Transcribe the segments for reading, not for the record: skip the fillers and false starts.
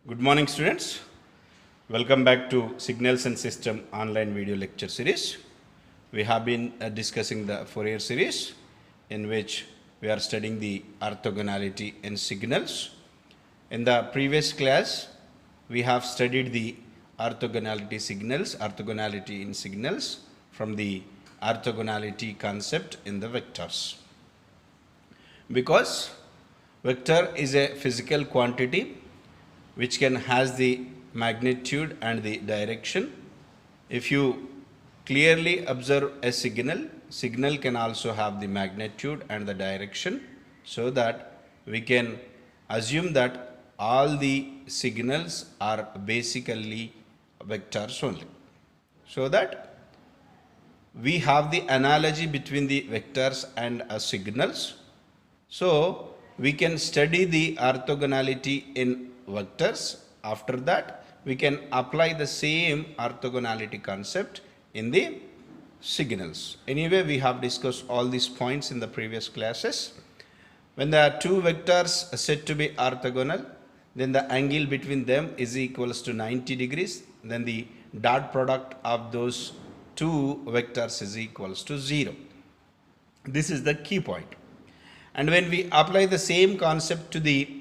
Good morning, students. Welcome back to Signals and System online video lecture series. We have been discussing the Fourier series in which we are studying the orthogonality in signals. In the previous class, we have studied the orthogonality in signals from the orthogonality concept in the vectors. Because vector is a physical quantity which has the magnitude and the direction. If you clearly observe a signal can also have the magnitude and the direction, so that we can assume that all the signals are basically vectors only. So that we have the analogy between the vectors and signals. So we can study the orthogonality in vectors. After that, we can apply the same orthogonality concept in the signals. Anyway, we have discussed all these points in the previous classes. When there are two vectors said to be orthogonal, then the angle between them is equals to 90 degrees. Then the dot product of those two vectors is equals to 0. This is the key point. And when we apply the same concept to the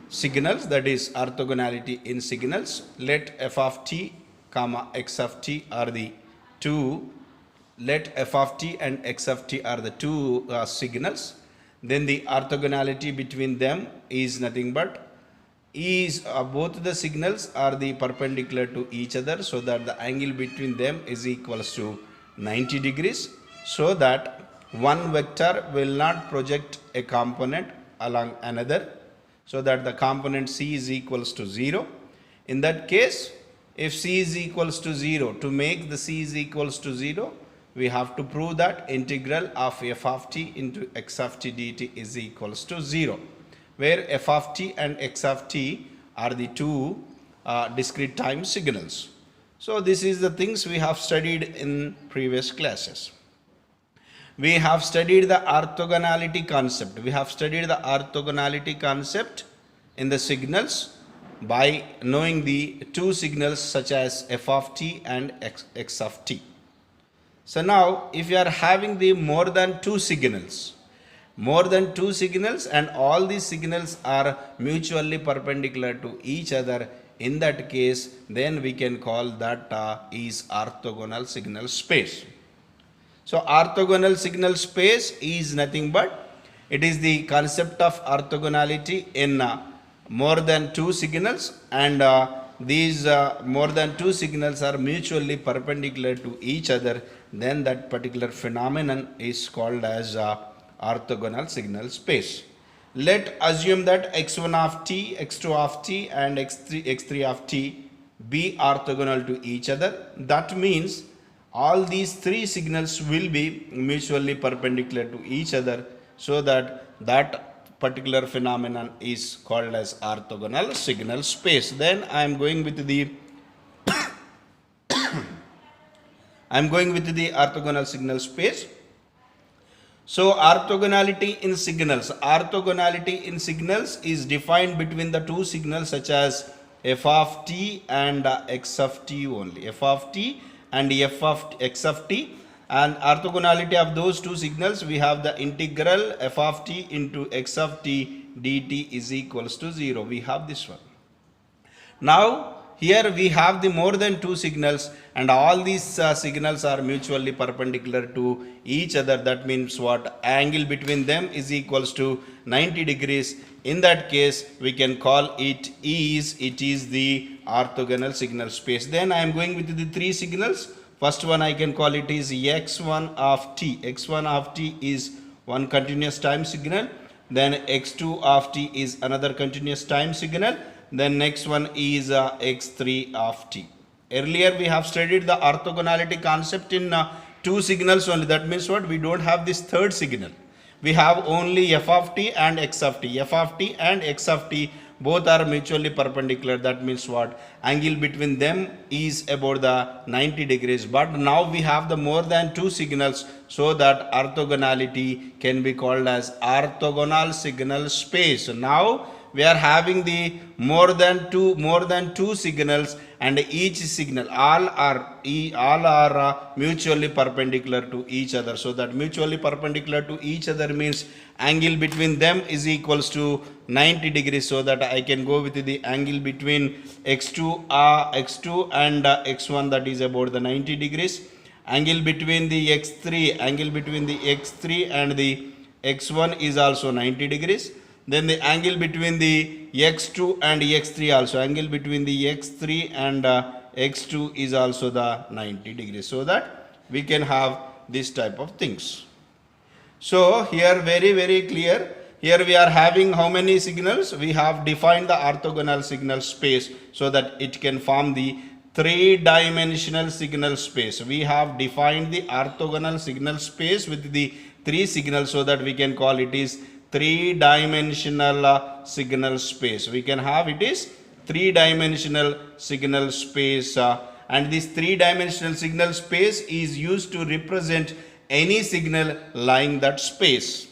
signals, that is orthogonality in signals, let f of t comma x of t are the two, let f of t and x of t are the two signals, then the orthogonality between them is nothing but both the signals are the perpendicular to each other, so that the angle between them is equals to 90 degrees, so that one vector will not project a component along another, so that the component c is equals to 0. In that case, if c is equals to 0, to make the c is equals to 0, we have to prove that integral of f of t into x of t dt is equals to 0, where f of t and x of t are the two discrete time signals. So this is the things we have studied in previous classes. We have studied the orthogonality concept. We have studied the orthogonality concept in the signals by knowing the two signals such as f of t and x of t. So now, if you are having the more than two signals and all these signals are mutually perpendicular to each other, in that case, then we can call that is orthogonal signal space. So orthogonal signal space is nothing but it is the concept of orthogonality in more than two signals, and these more than two signals are mutually perpendicular to each other. Then that particular phenomenon is called as orthogonal signal space. Let assume that x1 of t, x2 of t and x3 of t be orthogonal to each other. That means all these three signals will be mutually perpendicular to each other, so that particular phenomenon is called as orthogonal signal space. Then I am going with the orthogonal signal space. So orthogonality in signals is defined between the two signals such as f of t and x of t only. F of t and f of x of t, and orthogonality of those two signals, we have the integral f of t into x of t dt is equals to 0. We have this one. Now here we have the more than two signals, and all these signals are mutually perpendicular to each other. That means what? Angle between them is equals to 90 degrees. In that case, we can call it is the orthogonal signal space. Then I am going with the three signals. First one I can call it is x1 of t. x1 of t is one continuous time signal. Then x2 of t is another continuous time signal. Then next one is x3 of t. Earlier we have studied the orthogonality concept in two signals only. That means what? We don't have this third signal. We have only f of t and x of t. F of t and x of t both are mutually perpendicular. That means what? Angle between them is about the 90 degrees. But now we have the more than two signals, so that orthogonality can be called as orthogonal signal space. Now we are having the more than two signals, and each signal all are mutually perpendicular to each other. So that mutually perpendicular to each other means angle between them is equals to 90 degrees. So that I can go with the angle between x2 and x1, that is about the 90 degrees. Angle between the x3 and the x1 is also 90 degrees. Then the angle between the x2 and x3 also, angle between the x3 and x2 is also the 90 degrees. So that we can have this type of things. So here very clear. Here we are having how many signals? We have defined the orthogonal signal space so that it can form the three-dimensional signal space. We have defined the orthogonal signal space with the three signals so that we can call it is three-dimensional signal space. We can have it is three-dimensional signal space, and this three-dimensional signal space is used to represent any signal lying that space.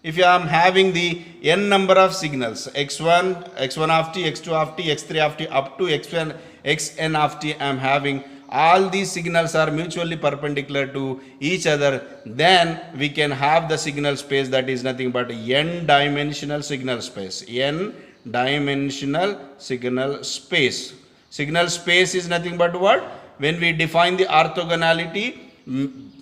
If I am having the n number of signals, x1 of t, x2 of t, x3 of t, up to xn of t, I am having all these signals are mutually perpendicular to each other, then we can have the signal space that is nothing but n-dimensional signal space. N-dimensional signal space. Signal space is nothing but what? When we define the orthogonality,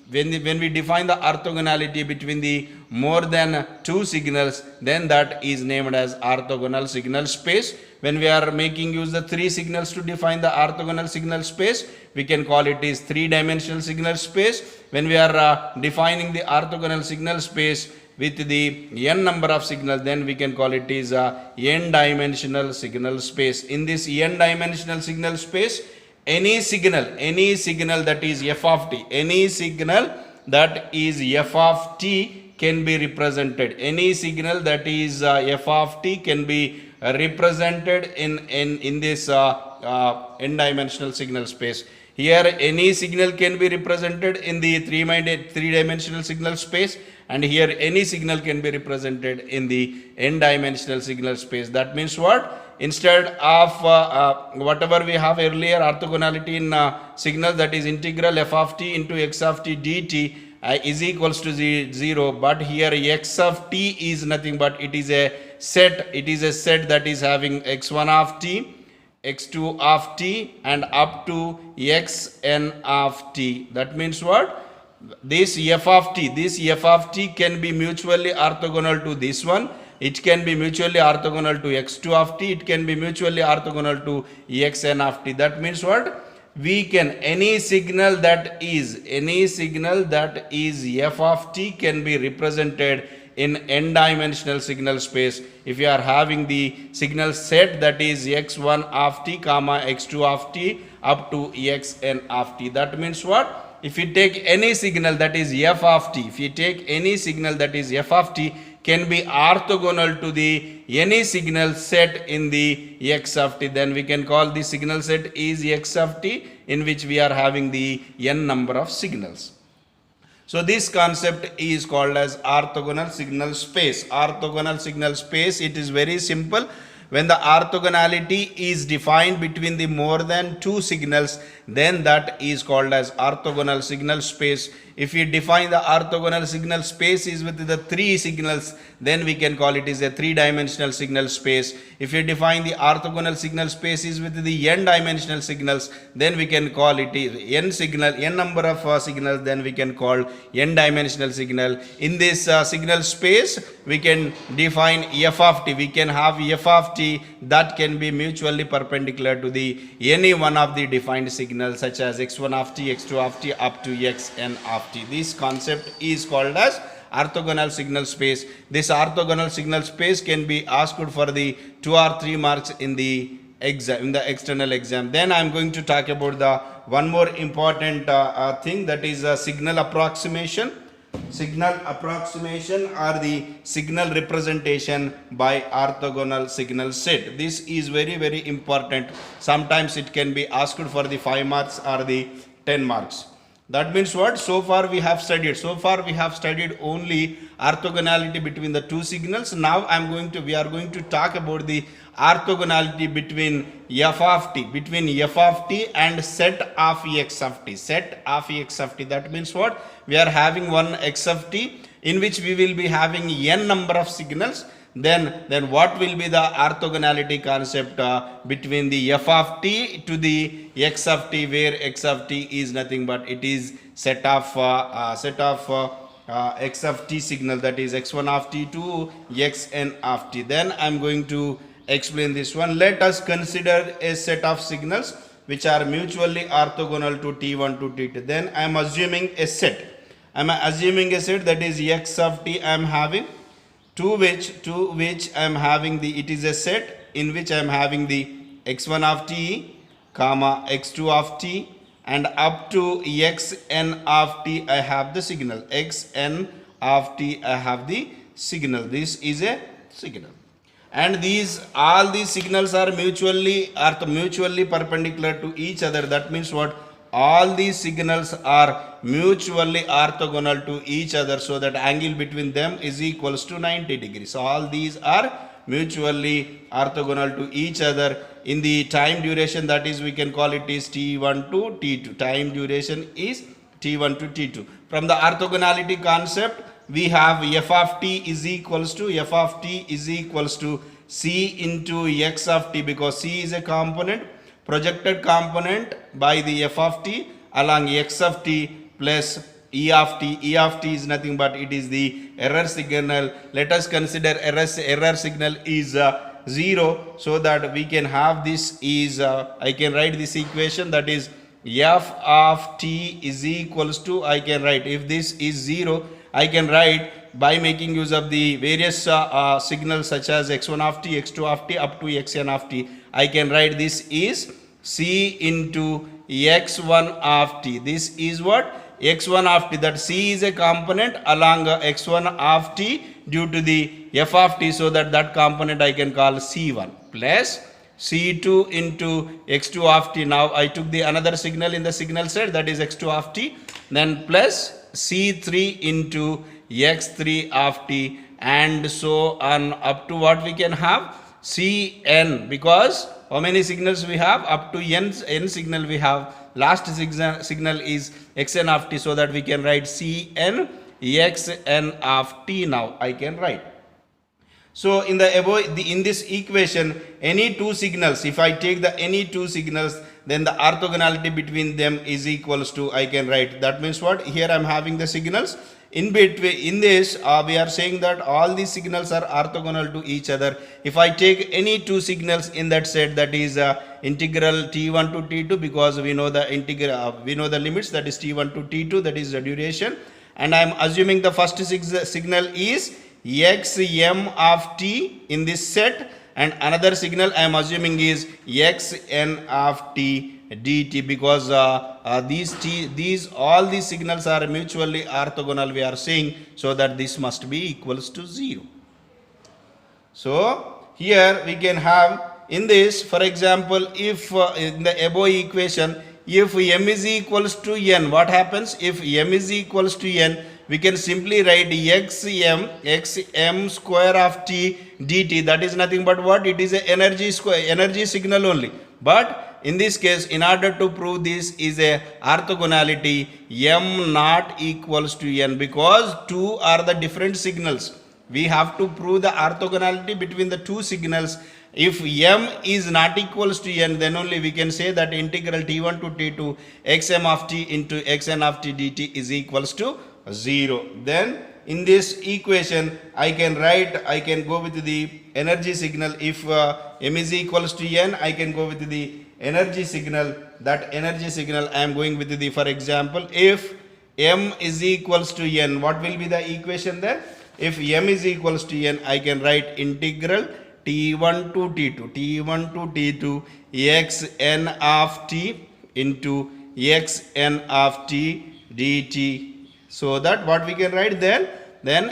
when we define the orthogonality between the more than two signals, then that is named as orthogonal signal space. When we are making use the three signals to define the orthogonal signal space, we can call it is three-dimensional signal space. When we are defining the orthogonal signal space with the n number of signals, then we can call it is n-dimensional signal space. In this n-dimensional signal space, any signal that is f of t, any signal that is f of t can be represented. Any signal that is f of t can be represented in this n-dimensional signal space. Here any signal can be represented in the three-dimensional signal space, and here any signal can be represented in the n-dimensional signal space. That means what? Instead of whatever we have earlier orthogonality in signal, that is integral f of t into x of t dt is equals to 0, but here x of t is nothing but it is a set that is having x1 of t, x2 of t, and up to xn of t. That means what? This f of t can be mutually orthogonal to this one. It can be mutually orthogonal to x2 of t. It can be mutually orthogonal to xn of t. That means what? We can, any signal that is f of t can be represented in n-dimensional signal space. If you are having the signal set that is x1 of t, comma x2 of t up to xn of t. That means what? If you take any signal that is f of t, can be orthogonal to the any signal set in the x of t, then we can call the signal set is x of t, in which we are having the n number of signals. So this concept is called as orthogonal signal space. Orthogonal signal space, it is very simple. When the orthogonality is defined between the more than two signals, then that is called as orthogonal signal space. If we define the orthogonal signal space is with the three signals, then we can call it is a three-dimensional signal space. If we define the orthogonal signal space is with the n-dimensional signals, then we can call it n number of signals, then we can call n-dimensional signal. In this signal space, we can define f of t. We can have f of t that can be mutually perpendicular to the any one of the defined signals, such as x1 of t, x2 of t up to xn of t. This concept is called as orthogonal signal space. This orthogonal signal space can be asked for the 2 or 3 marks in the exam, in the external exam. Then I am going to talk about the one more important thing, that is signal approximation. Signal approximation or the signal representation by orthogonal signal set. This is very important. Sometimes it can be asked for the 5 marks or the 10 marks. That means what? So far we have studied only orthogonality between the two signals. Now we are going to talk about the orthogonality between f of t and set of x of t. Set of x of t. That means what? We are having one x of t in which we will be having n number of signals. Then what will be the orthogonality concept between the f of t to the x of t, where x of t is nothing but it is set of x of t signal, that is x1 of t to xn of t. Then I am going to explain this one. Let us consider a set of signals which are mutually orthogonal to t1 to t2. Then I am assuming a set. That is x of t I am having, to which I am having it is a set in which I am having the x1 of t, comma x2 of t, and up to xn of t I have the signal. xn of t I have the signal. This is a signal. And all these signals are mutually perpendicular to each other. That means what? All these signals are mutually orthogonal to each other, so that angle between them is equals to 90 degrees. So all these are mutually orthogonal to each other in the time duration, that is we can call it is t1 to t2. Time duration is t1 to t2. From the orthogonality concept, we have f of t is equals to c into x of t, because c is a component, projected component by the f of t along x of t plus e of t. E of t is nothing but it is the error signal. Let us consider error signal is 0, so that we can have this is I can write this equation, that is f of t is equals to, I can write, if this is 0, I can write by making use of the various signals such as x1 of t, x2 of t up to xn of t. I can write this is c into x1 of t. This is what? x1 of t. That c is a component along x1 of t due to the f of t, so that component I can call c1, plus c2 into x2 of t. Now I took the another signal in the signal set, that is x2 of t, then plus c3 into x3 of t, and so on up to what we can have? Cn, because how many signals we have? Up to n signal we have. Last signal is xn of t, so that we can write Cn xn of t. Now I can write. So in this equation, any two signals, if I take any two signals, then the orthogonality between them is equals to, I can write. That means what? Here I am having the signals. In between, in this, we are saying that all these signals are orthogonal to each other. If I take any two signals in that set, that is integral t1 to t2, because we know the limits, that is t1 to t2, that is the duration, and I am assuming the first signal is xm of t in this set, and another signal I am assuming is xn of t dt, because all these signals are mutually orthogonal, we are saying, so that this must be equals to 0. So here we can have in this, for example, if in the above equation, if m is equals to n, what happens? If m is equals to n, we can simply write xm square of t dt. That is nothing but what? It is a energy signal only. But in this case, in order to prove this is a orthogonality, m not equals to n, because two are the different signals. We have to prove the orthogonality between the two signals. If m is not equals to n, then only we can say that integral t1 to t2 xm of t into xn of t dt is equals to 0. Then in this equation, I can go with the energy signal. If m is equals to n, I can go with the energy signal. That energy signal I am going with the, for example, if m is equals to n, what will be the equation there? If m is equals to n, I can write integral t1 to t2 xn of t into xn of t dt. So that what we can write then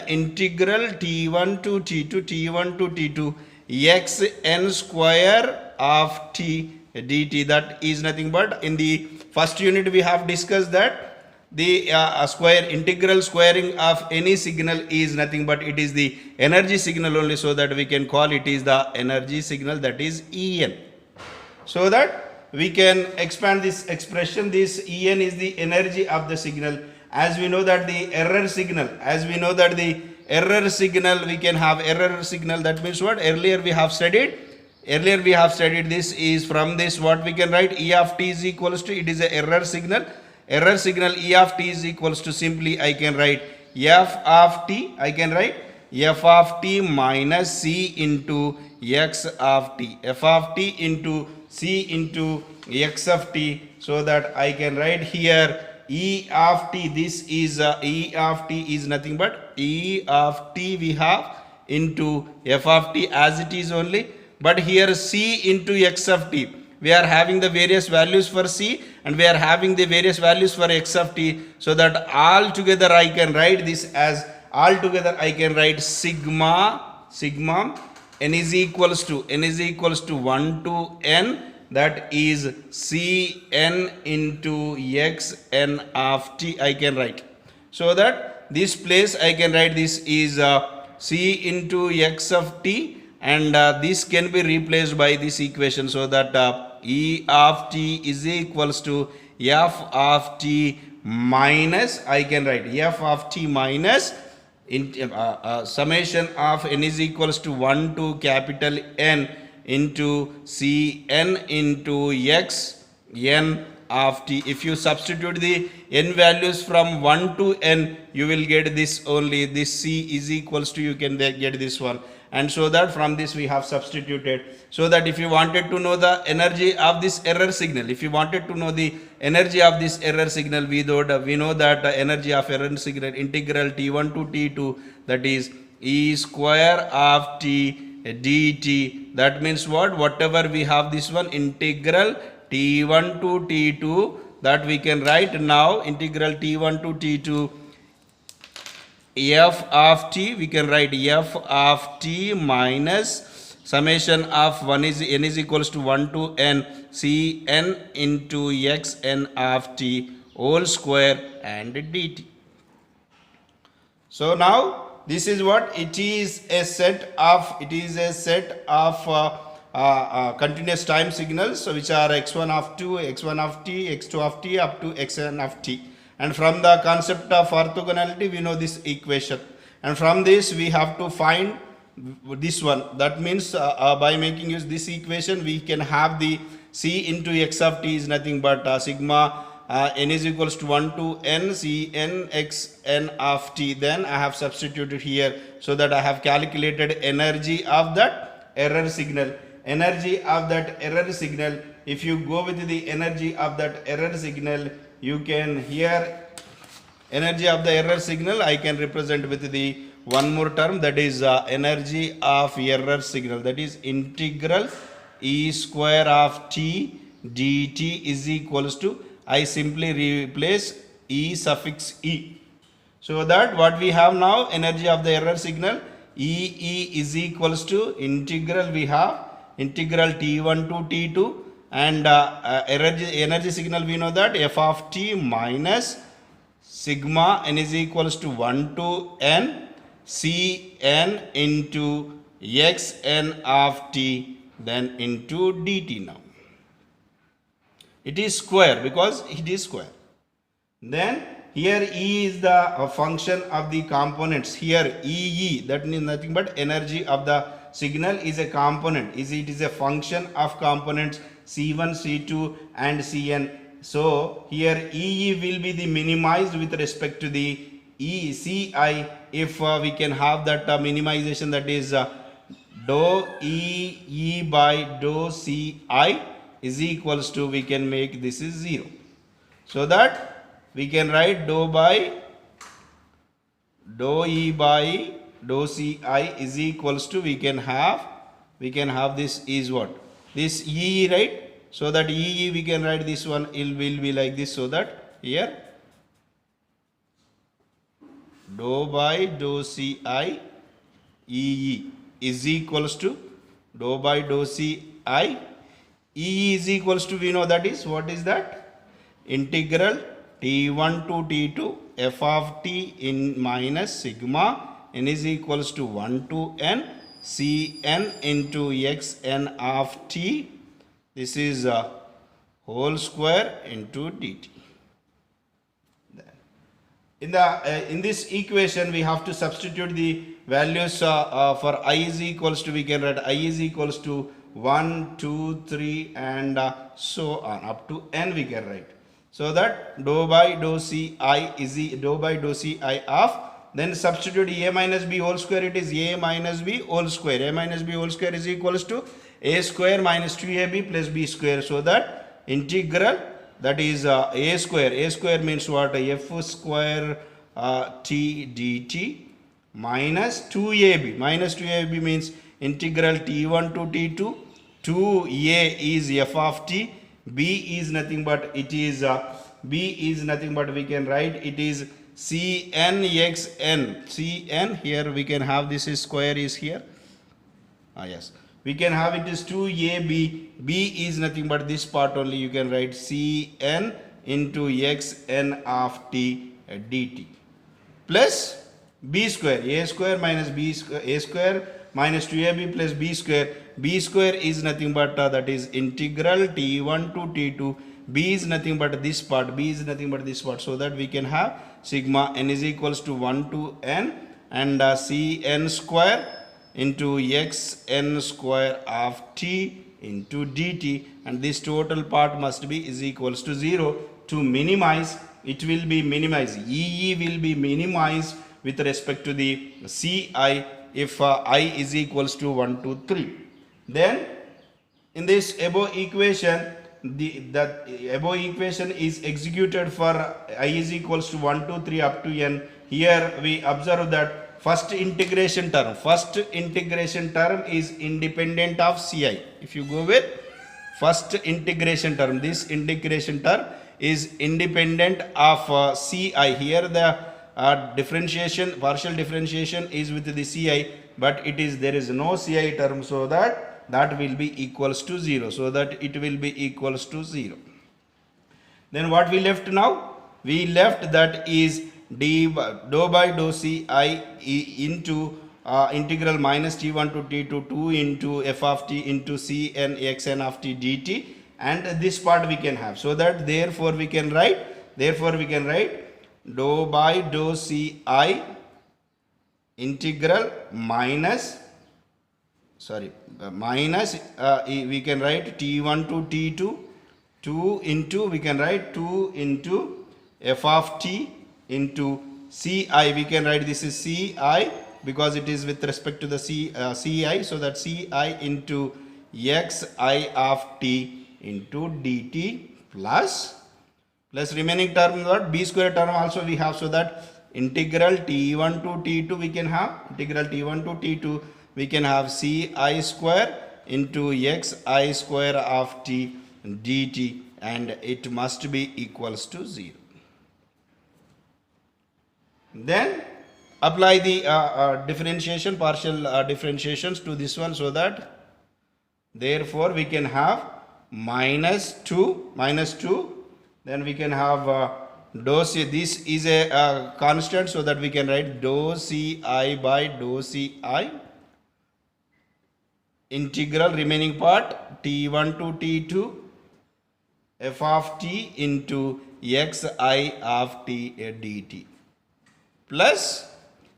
integral t1 to t2 xn square of t dt. That is nothing but, in the first unit we have discussed that the square integral squaring of any signal is nothing but it is the energy signal only, so that we can call it is the energy signal, that is En. So that we can expand this expression, this En is the energy of the signal. As we know that the error signal, we can have error signal, that means what? Earlier we have studied this is from this, what we can write, E of t is equals to, it is a error signal E of t is equals to, simply I can write f of t minus c into x of t, f of t into c into x of t, so that I can write here E of t, this is E of t is nothing but E of t we have into f of t as it is only, but here c into x of t, we are having the various values for c and we are having the various values for x of t, so that all together I can write this as, sigma n is equals to 1 to n, that is Cn into xn of t I can write. So that this place I can write this is c into x of t, and this can be replaced by this equation, so that E of t is equals to f of t minus, I can write f of t minus summation of n is equals to 1 to capital N into Cn into x n of t. If you substitute the n values from 1 to n, you will get this only, this c is equals to, you can get this one, and so that from this we have substituted, so that if you wanted to know the energy of this error signal, we know that the energy of error signal integral t1 to t2, that is E square of t dt, that means what? Whatever we have this one, integral t1 to t2, that we can write now, integral t1 to t2 f of t, we can write f of t minus summation of n is equals to 1 to n Cn into xn of t whole square and dt. So now this is what it is, a set of continuous time signals, so which are x1 of t, x2 of t up to xn of t. And from the concept of orthogonality, we know this equation, and from this we have to find this one. That means by making use this equation, we can have the c into x of t is nothing but sigma n is equals to 1 to n Cn xn of t. Then I have substituted here, so that I have calculated energy of that error signal. If you go with the energy of that error signal, you can here energy of the error signal I can represent with the one more term, that is energy of error signal, that is integral E square of t dt is equals to, I simply replace E suffix e, so that what we have now, energy of the error signal E is equals to integral, we have integral t1 to t2, and energy signal we know that f of t minus sigma n is equals to 1 to n Cn into xn of t, then into dt. Now it is square because it is square. Then here E is the function of the components. Here EE, that means nothing but energy of the signal is a component, it is a function of components C1, C2 and Cn. So here EE will be the minimized with respect to the Ci, if we can have that minimization, that is dou E by dou Ci is equals to, we can make this is 0, so that we can write dou E by dou Ci is equals to, we can have this is what, this E, right? So that E we can write this one, it will be like this, so that here dou by dou Ci E is equals to dou by dou Ci. E is equals to, we know that is, what is that? Integral t1 to t2 f of t in minus sigma n is equals to 1 to n cn into xn of t. This is whole square into dt. In this equation we have to substitute the values for I is equals to, we can write I is equals to 1, 2, 3 and so on up to n we can write. So that dou by dou ci is dou by dou ci of, then substitute a minus b whole square, it is a minus b whole square. A minus b whole square is equals to a square minus 2ab plus b square. So that integral, that is a square. A square means what? F square t dt minus 2ab. Minus 2ab means integral t1 to t2. 2a is f of t. B is nothing but it is b is nothing but we can write it is cn xn. Cn, here we can have this is square is here. Yes, we can have it is 2ab. B is nothing but this part only, you can write cn into xn of t dt plus b square. A square minus b square, a square minus 2ab plus b square. B square is nothing but that is integral t1 to t2. B is nothing but this part, b is nothing but this part. So that we can have sigma n is equals to 1 to n and cn square into xn square of t into dt, and this total part must be is equals to 0. To minimize, it will be minimized. EE will be minimized with respect to the CI if I is equals to 1 to 3. Then in this above equation, the above equation is executed for I is equals to 1 to 3 up to n. Here we observe that first integration term is independent of Ci. If you go with first integration term, this integration term is independent of Ci. Here the differentiation, partial differentiation is with the Ci, but it is, there is no Ci term, so that will be equals to 0. So that it will be equals to 0. Then what we left now? We left that is dou by dou ci into integral minus t1 to t2 2 into f of t into cn xn of t dt, and this part we can have. So that therefore we can write dou by dou ci integral minus we can write t1 to t2 2 into, we can write 2 into f of t into ci. We can write this is ci because it is with respect to the ci, so that ci into xi of t into dt plus remaining term what b square term also we have. So that integral t1 to t2 we can have, integral t1 to t2 we can have ci square into xi square of t dt, and it must be equals to 0. Then apply the differentiation, partial differentiations to this one. So that therefore we can have minus 2, then we can have dou c, this is a constant, so that we can write dou ci by dou ci integral remaining part t1 to t2 f of t into xi of t dt plus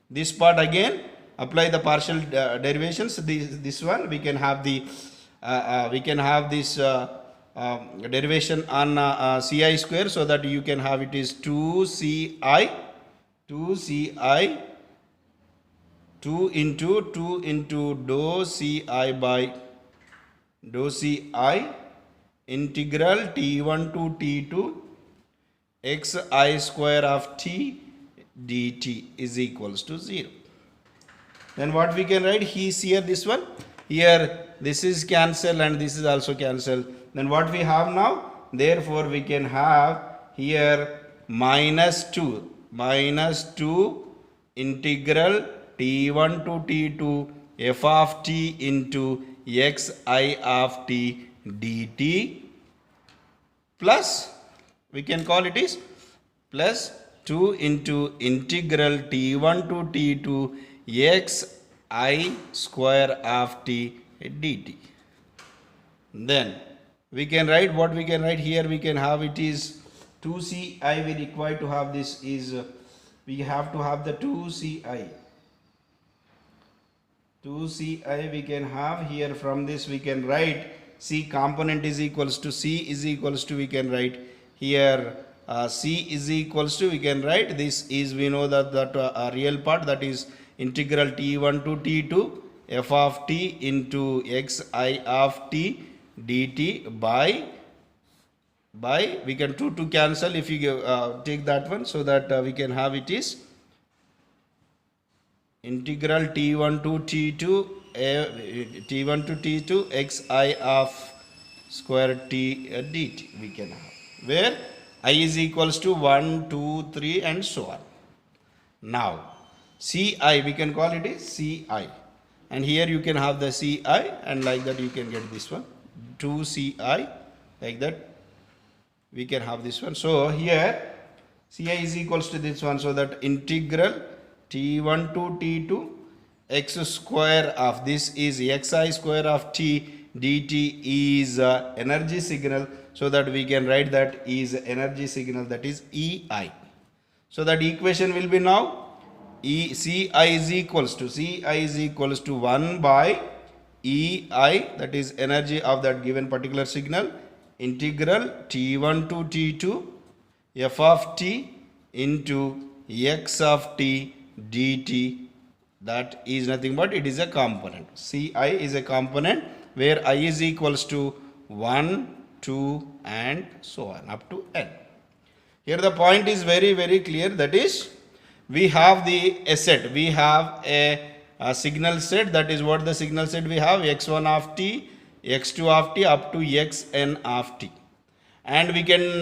this part again apply the partial derivations. This one we can have the this derivation on ci square, so that you can have it is 2ci 2 into dou ci by dou ci integral t1 to t2 xi square of t dt is equals to 0. Then what we can write, here this one, here this is cancel and this is also cancel. Then what we have now, therefore we can have here minus 2 integral t1 to t2 f of t into xi of t dt plus we can call it is plus 2 into integral t1 to t2 xi square of t dt. Then we can write what we can write here. We can have it is 2ci. We require to have this is we have to have the 2ci. 2ci we can have here. From this we can write c component is equals to c is equals to, we can write here c is equals to, we can write this is, we know that real part, that is integral t1 to t2 f of t into xi of t dt by we can 2 to cancel if you take that one, so that we can have it is integral t1 to t2 t1 to t2 xi of square t dt we can have, where I is equals to 1 2 3 and so on. Now ci we can call it is ci, and here you can have the ci, and like that you can get this one 2ci, like that we can have this one. So here ci is equals to this one, so that integral t1 to t2 x square of this is xi square of t dt is energy signal, so that we can write that is energy signal, that is ei. So that equation will be now ci is equals to 1 by ei, that is energy of that given particular signal, integral t1 to t2 f of t into x of t dt, that is nothing but it is a component. ci is a component where I is equals to 1 2 and so on up to n. Here the point is very very clear, that is we have a set, we have a signal set, that is what the signal set we have, x1 of t, x2 of t up to xn of t, and we can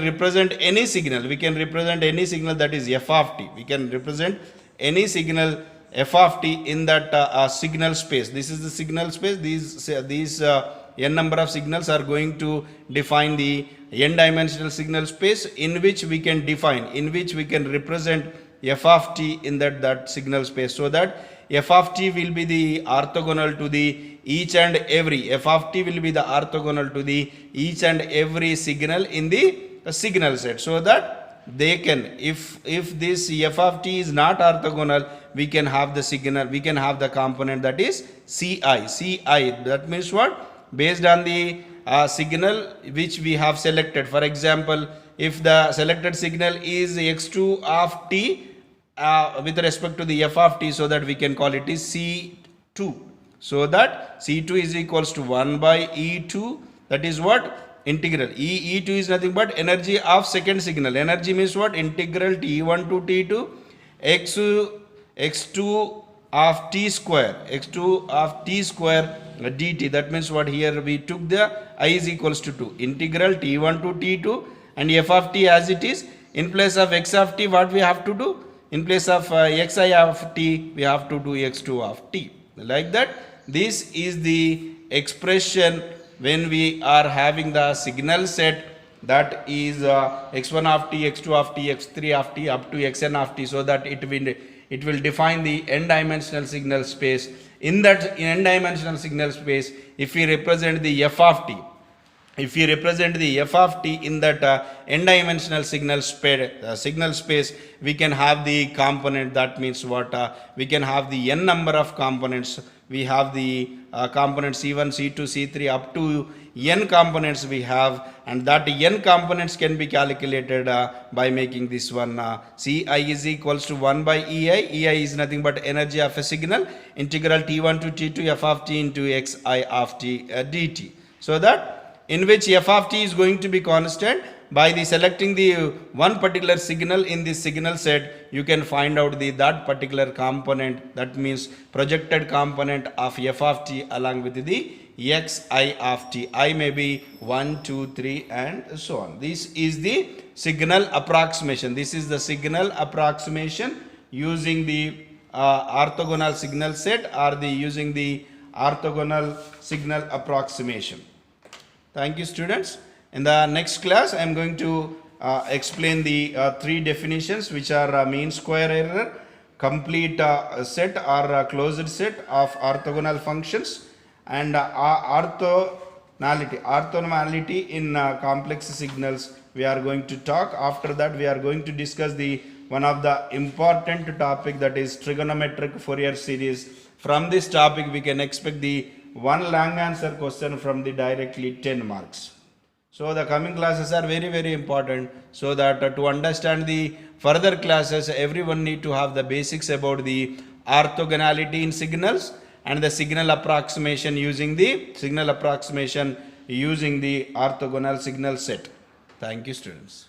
represent any signal, that is f of t, we can represent any signal f of t in that signal space. This is the signal space. These n number of signals are going to define the n dimensional signal space in which we can define, in which we can represent f of t in that signal space, so that f of t will be the orthogonal to the each and every, f of t will be the orthogonal to the each and every signal in the signal set, so that they can, if this f of t is not orthogonal, we can have the signal, we can have the component that is ci. That means what? Based on the signal which we have selected. For example, if the selected signal is x2 of t with respect to the f of t, so that we can call it is c2, so that c2 is equals to 1 by e2, that is what? Integral e2 is nothing but energy of second signal. Energy means what? Integral t1 to t2 x2 of t square dt. That means what? Here we took the I is equals to 2, integral t1 to t2, and f of t as it is. In place of x of t, what we have to do? In place of xi of t, we have to do x2 of t. Like that, this is the expression when we are having the signal set, that is x1 of t, x2 of t, x3 of t up to xn of t, so that it will define the n dimensional signal space. In that n dimensional signal space, if we represent the f of t, in that n dimensional signal space, we can have the component, that means what? We can have the n number of components. We have the components c1 c2 c3 up to n components we have, and that n components can be calculated by making this one ci is equals to 1 by ei is nothing but energy of a signal, integral t1 to t2 f of t into xi of t dt, so that in which f of t is going to be constant. By the selecting the one particular signal in this signal set, you can find out that particular component, that means projected component of f of t along with the xi of t. I may be 1 2 3 and so on. This is the signal approximation. Using the orthogonal signal set, or using the orthogonal signal approximation. Thank you, students. In the next class, I am going to explain the three definitions, which are mean square error, complete set or closed set of orthogonal functions, and orthonormality in complex signals we are going to talk. After that we are going to discuss the one of the important topic, that is trigonometric Fourier series. From this topic we can expect the one long answer question from the directly 10 marks. So the coming classes are very, very important, so that to understand the further classes, everyone need to have the basics about the orthogonality in signals and the signal approximation using the orthogonal signal set. Thank you, students.